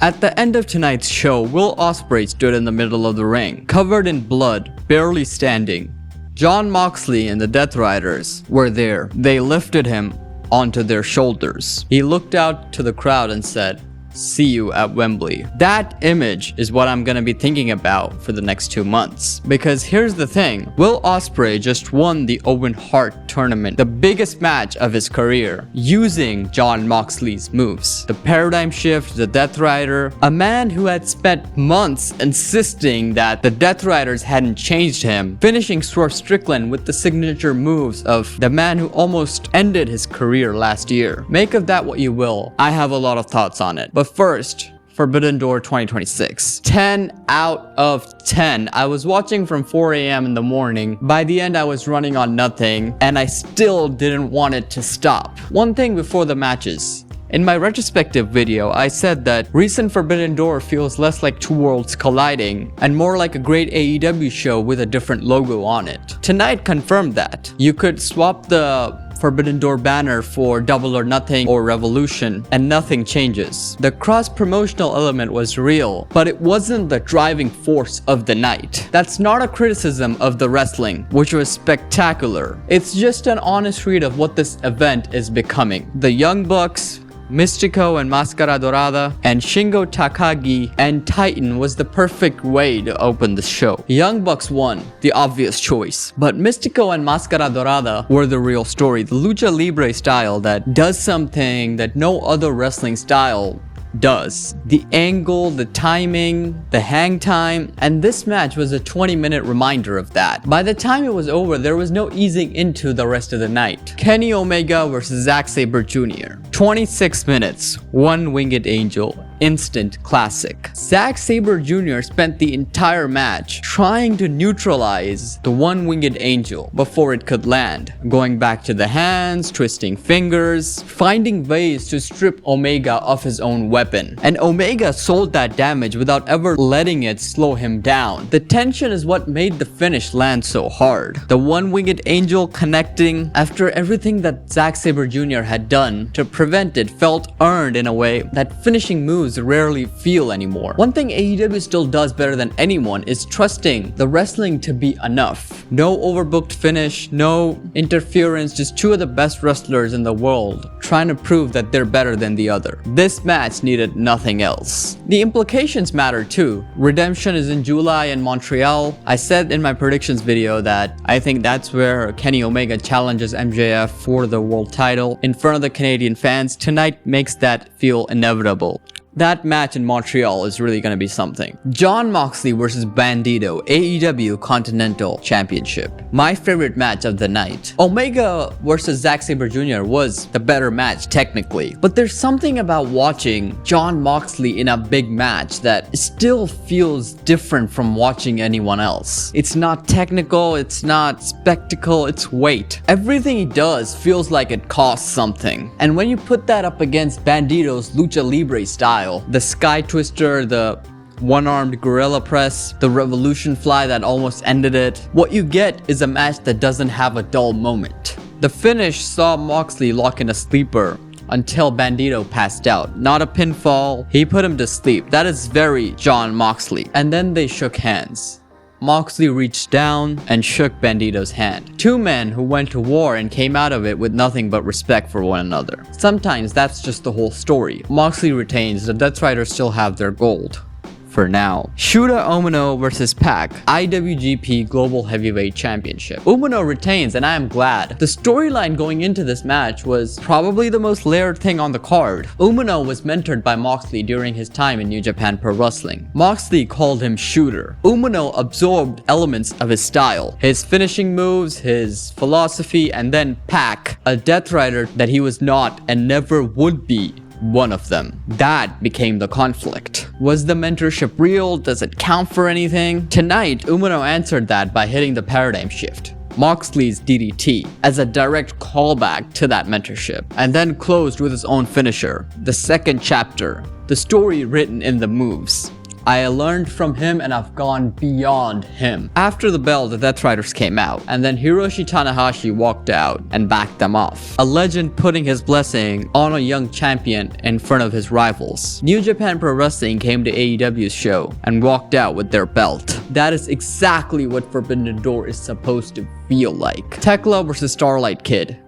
At the end of tonight's show, Will Ospreay stood in the middle of the ring, covered in blood, barely standing. Jon Moxley and the Death Riders were there. They lifted him onto their shoulders. He looked out to the crowd and said, "See you at Wembley." That image is what I'm gonna be thinking about for the next 2 months. Because here's the thing, Will Ospreay just won the Owen Hart tournament, the biggest match of his career, using Jon Moxley's moves. The paradigm shift, the Death Rider, a man who had spent months insisting that the Death Riders hadn't changed him, finishing Swerve Strickland with the signature moves of the man who almost ended his career last year. Make of that what you will. I have a lot of thoughts on it. But first, Forbidden Door 2026. 10 out of 10. I was watching from 4 a.m. in the morning. By the end, I was running on nothing, and I still didn't want it to stop. One thing before the matches. In my retrospective video, I said that recent Forbidden Door feels less like two worlds colliding and more like a great AEW show with a different logo on it. Tonight confirmed that. You could swap the Forbidden Door banner for Double or Nothing or Revolution and nothing changes. The cross-promotional element was real, but it wasn't the driving force of the night. That's not a criticism of the wrestling, which was spectacular. It's just an honest read of what this event is becoming. The Young Bucks, Mystico and Máscara Dorada, and Shingo Takagi and Titan was the perfect way to open the show. Young Bucks won, the obvious choice, but Mystico and Máscara Dorada were the real story, the lucha libre style that does something that no other wrestling style does. The angle, the timing, the hang time, and this match was a 20-minute reminder of that. By the time it was over, there was no easing into the rest of the night. Kenny Omega versus Zack Sabre Jr. 26 minutes, one winged angel. Instant classic. Zack Sabre Jr. spent the entire match trying to neutralize the one-winged angel before it could land, going back to the hands, twisting fingers, finding ways to strip Omega of his own weapon. And Omega sold that damage without ever letting it slow him down. The tension is what made the finish land so hard. The one-winged angel connecting after everything that Zack Sabre Jr. had done to prevent it felt earned in a way that finishing moves rarely feel anymore. One thing AEW still does better than anyone is trusting the wrestling to be enough. No overbooked finish, no interference, just two of the best wrestlers in the world trying to prove that they're better than the other. This match needed nothing else. The implications matter too. Redemption is in July in Montreal. I said in my predictions video that I think that's where Kenny Omega challenges MJF for the world title in front of the Canadian fans. Tonight makes that feel inevitable. That match in Montreal is really gonna be something. Jon Moxley versus Bandido, AEW Continental Championship. My favorite match of the night. Omega versus Zack Sabre Jr. was the better match technically, but there's something about watching Jon Moxley in a big match that still feels different from watching anyone else. It's not technical, it's not spectacle, it's weight. Everything he does feels like it costs something. And when you put that up against Bandido's lucha libre style, the Sky Twister, the one-armed gorilla press, the revolution fly that almost ended it, what you get is a match that doesn't have a dull moment. The finish saw Moxley lock in a sleeper until Bandido passed out. Not a pinfall, he put him to sleep. That is very Jon Moxley. And then they shook hands. Moxley reached down and shook Bandido's hand. Two men who went to war and came out of it with nothing but respect for one another. Sometimes that's just the whole story. Moxley retains, the Death Riders still have their gold. For now. Shota Umino versus Pac, IWGP Global Heavyweight Championship. Umino retains, and I am glad. The storyline going into this match was probably the most layered thing on the card. Umino was mentored by Moxley during his time in New Japan Pro Wrestling. Moxley called him Shooter. Umino absorbed elements of his style, his finishing moves, his philosophy, and then Pac, a Death Rider that he was not and never would be one of them. That became the conflict. Was the mentorship real? Does it count for anything? Tonight, Umino answered that by hitting the paradigm shift, Moxley's DDT, as a direct callback to that mentorship, and then closed with his own finisher, the second chapter, the story written in the moves. I learned from him and I've gone beyond him. After the bell, the Death Riders came out, and then Hiroshi Tanahashi walked out and backed them off. A legend putting his blessing on a young champion in front of his rivals. New Japan Pro Wrestling came to AEW's show and walked out with their belt. That is exactly what Forbidden Door is supposed to feel like. Thekla versus Starlight Kid.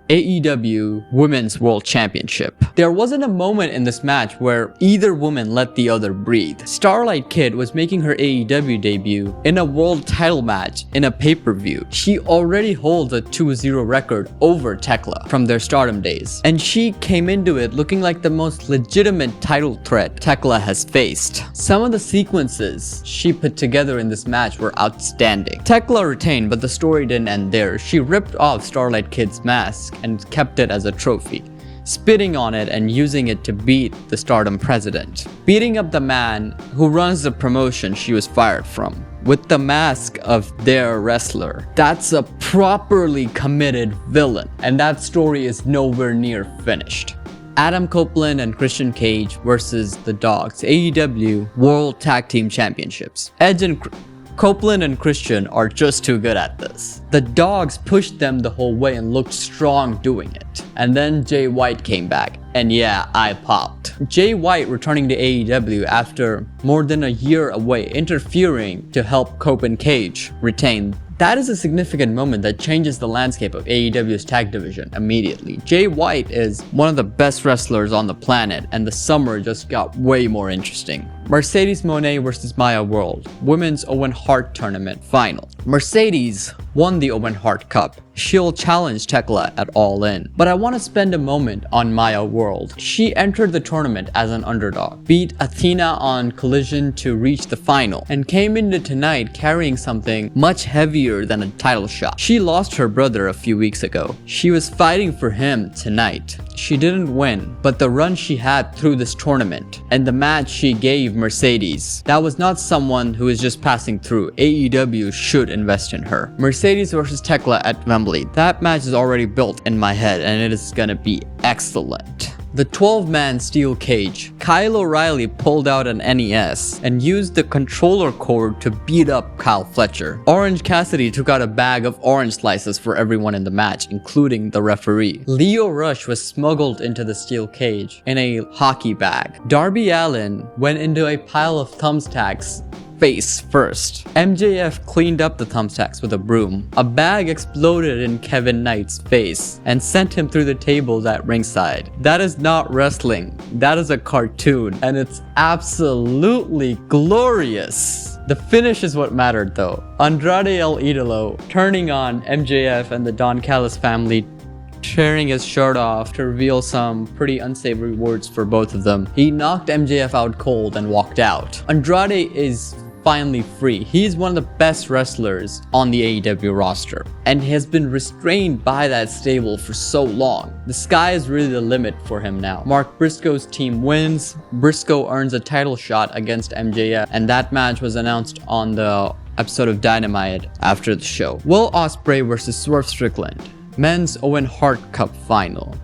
AEW Women's World Championship. There wasn't a moment in this match where either woman let the other breathe. Starlight Kid was making her AEW debut in a world title match in a pay-per-view. She already holds a 2-0 record over Thekla from their Stardom days, and she came into it looking like the most legitimate title threat Thekla has faced. Some of the sequences she put together in this match were outstanding. Thekla retained, but the story didn't end there. She ripped off Starlight Kid's mask and kept it as a trophy, spitting on it and using it to beat the Stardom president, beating up the man who runs the promotion she was fired from with the mask of their wrestler. That's a properly committed villain, and that story is nowhere near finished. Adam Copeland and Christian Cage versus the Dogs, AEW World Tag Team Championships. Edge and Copeland and Christian are just too good at this. The Dogs pushed them the whole way and looked strong doing it. And then Jay White came back, and yeah, I popped. Jay White returning to AEW after more than a year away, interfering to help Cope and Cage retain. That is a significant moment that changes the landscape of AEW's tag division immediately. Jay White is one of the best wrestlers on the planet, and the summer just got way more interesting. Mercedes Moné versus Maya World, Women's Owen Hart Tournament Final. Mercedes won the Owen Hart Cup. She'll challenge Thekla at All In. But I want to spend a moment on Maya World. She entered the tournament as an underdog, beat Athena on Collision to reach the final, and came into tonight carrying something much heavier than a title shot. She lost her brother a few weeks ago. She was fighting for him tonight. She didn't win, but the run she had through this tournament and the match she gave Mercedes, that was not someone who is just passing through. AEW should invest in her. Mercedes versus Thekla at Wembley. That match is already built in my head, and it is gonna be excellent. The 12-man steel cage. Kyle O'Reilly pulled out an NES and used the controller cord to beat up Kyle Fletcher. Orange Cassidy took out a bag of orange slices for everyone in the match, including the referee. Lio Rush was smuggled into the steel cage in a hockey bag. Darby Allin went into a pile of thumbtacks face first. MJF cleaned up the thumbtacks with a broom. A bag exploded in Kevin Knight's face and sent him through the tables at ringside. That is not wrestling. That is a cartoon, and it's absolutely glorious. The finish is what mattered though. Andrade El Idolo turning on MJF and the Don Callis family, tearing his shirt off to reveal some pretty unsavory words for both of them. He knocked MJF out cold and walked out. Andrade is finally free. He's one of the best wrestlers on the AEW roster and has been restrained by that stable for so long. The sky is really the limit for him now. Mark Briscoe's team wins. Briscoe earns a title shot against MJF, and that match was announced on the episode of Dynamite after the show. Will Ospreay versus Swerve Strickland, Men's Owen Hart Cup Final.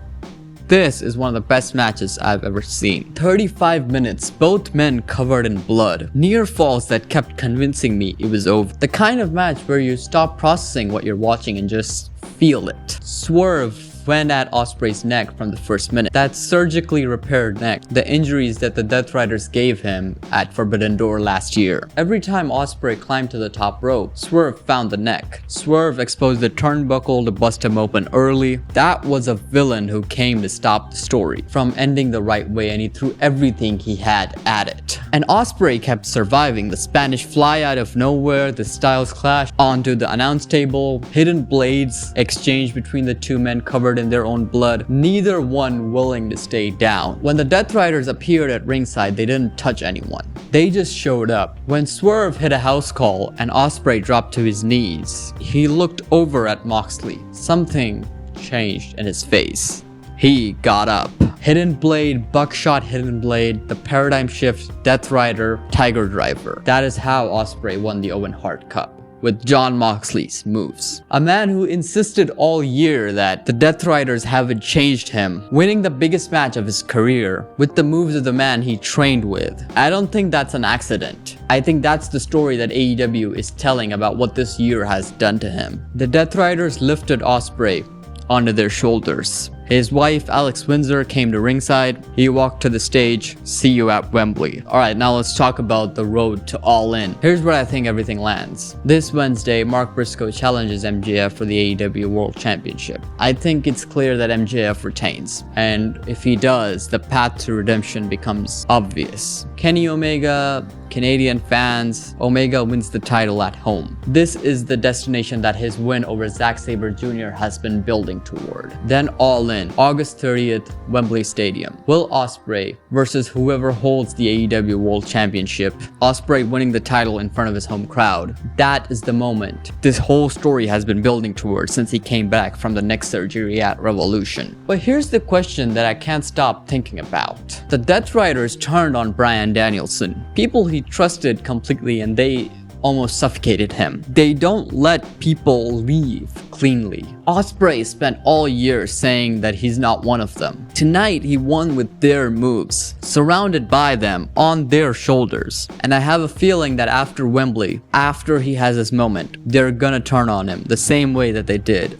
This is one of the best matches I've ever seen. 35 minutes, both men covered in blood. Near falls that kept convincing me it was over. The kind of match where you stop processing what you're watching and just feel it. Swerve went at Ospreay's neck from the first minute. That surgically repaired neck, the injuries that the Death Riders gave him at Forbidden Door last year. Every time Ospreay climbed to the top rope, Swerve found the neck. Swerve exposed the turnbuckle to bust him open early. That was a villain who came to stop the story from ending the right way, and he threw everything he had at it. And Ospreay kept surviving. The Spanish fly out of nowhere, the Styles Clash onto the announce table, hidden blades exchanged between the two men covered in their own blood, neither one willing to stay down. When the Death Riders appeared at ringside, they didn't touch anyone. They just showed up. When Swerve hit a house call and Ospreay dropped to his knees, he looked over at Moxley. Something changed in his face. He got up. Hidden Blade, Buckshot Hidden Blade, the Paradigm Shift, Death Rider, Tiger Driver. That is how Ospreay won the Owen Hart Cup. with Jon Moxley's moves. A man who insisted all year that the Death Riders haven't changed him, winning the biggest match of his career with the moves of the man he trained with. I don't think that's an accident. I think that's the story that AEW is telling about what this year has done to him. The Death Riders lifted Ospreay onto their shoulders. His wife, Alex Windsor, came to ringside. He walked to the stage. See you at Wembley. Alright, now let's talk about the road to All In. Here's where I think everything lands. This Wednesday, Mark Briscoe challenges MJF for the AEW World Championship. I think it's clear that MJF retains. And if he does, the path to redemption becomes obvious. Kenny Omega, Canadian fans, Omega wins the title at home. This is the destination that his win over Zack Sabre Jr. has been building toward. Then All In, August 30th, Wembley Stadium. Will Ospreay versus whoever holds the AEW World Championship. Ospreay winning the title in front of his home crowd. That is the moment this whole story has been building towards since he came back from the neck surgery at Revolution. But here's the question that I can't stop thinking about. The Death Riders turned on Bryan Danielson, people he trusted completely, and they almost suffocated him. They don't let people leave cleanly. Ospreay spent all year saying that he's not one of them. Tonight he won with their moves, surrounded by them, on their shoulders. And I have a feeling that after Wembley, after he has his moment, they're gonna turn on him the same way that they did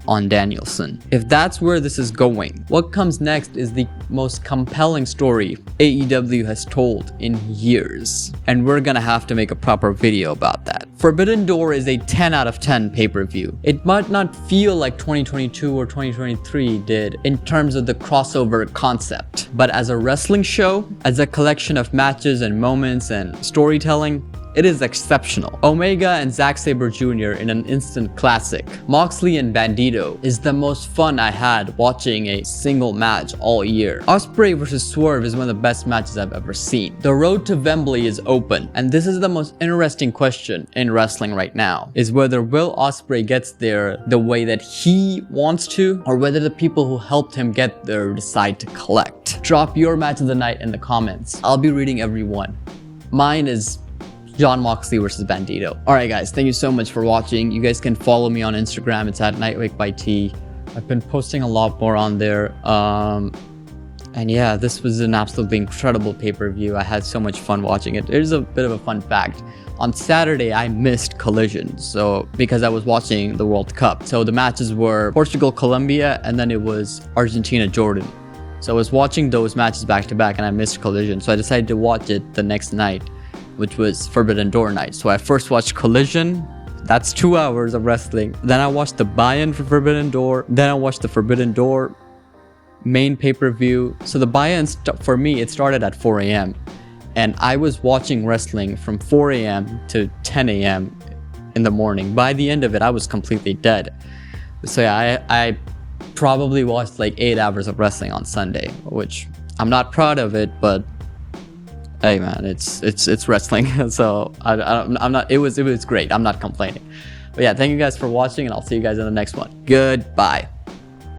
on Danielson. If that's where this is going, what comes next is the most compelling story AEW has told in years. And we're gonna have to make a proper video about that. Forbidden Door is a 10 out of 10 pay-per-view. It might not feel like 2022 or 2023 did in terms of the crossover concept, but as a wrestling show, as a collection of matches and moments and storytelling, it is exceptional. Omega and Zack Sabre Jr. in an instant classic. Moxley and Bandido is the most fun I had watching a single match all year. Ospreay versus Swerve is one of the best matches I've ever seen. The road to Wembley is open, and this is the most interesting question in wrestling right now, is whether Will Ospreay gets there the way that he wants to, or whether the people who helped him get there decide to collect. Drop your match of the night in the comments. I'll be reading every one. Mine is Jon Moxley versus Bandido. Alright guys, thank you so much for watching. You guys can follow me on Instagram. It's at NightWakeByT. I've been posting a lot more on there. And yeah, this was an absolutely incredible pay-per-view. I had so much fun watching it. Here's a bit of a fun fact. On Saturday, I missed Collision, so because I was watching the World Cup. So the matches were Portugal-Colombia, and then it was Argentina-Jordan. So I was watching those matches back to back, and I missed Collision. So I decided to watch it the next night, which was Forbidden Door night. So I first watched Collision. That's 2 hours of wrestling. Then I watched the buy-in for Forbidden Door. Then I watched the Forbidden Door main pay-per-view. So the buy-in, for me, it started at 4 a.m. And I was watching wrestling from 4 a.m. to 10 a.m. in the morning. By the end of it, I was completely dead. So yeah, I probably watched like 8 hours of wrestling on Sunday, which I'm not proud of it, but hey man, it's wrestling. So I'm not. It was great. I'm not complaining. But yeah, thank you guys for watching, and I'll see you guys in the next one. Goodbye.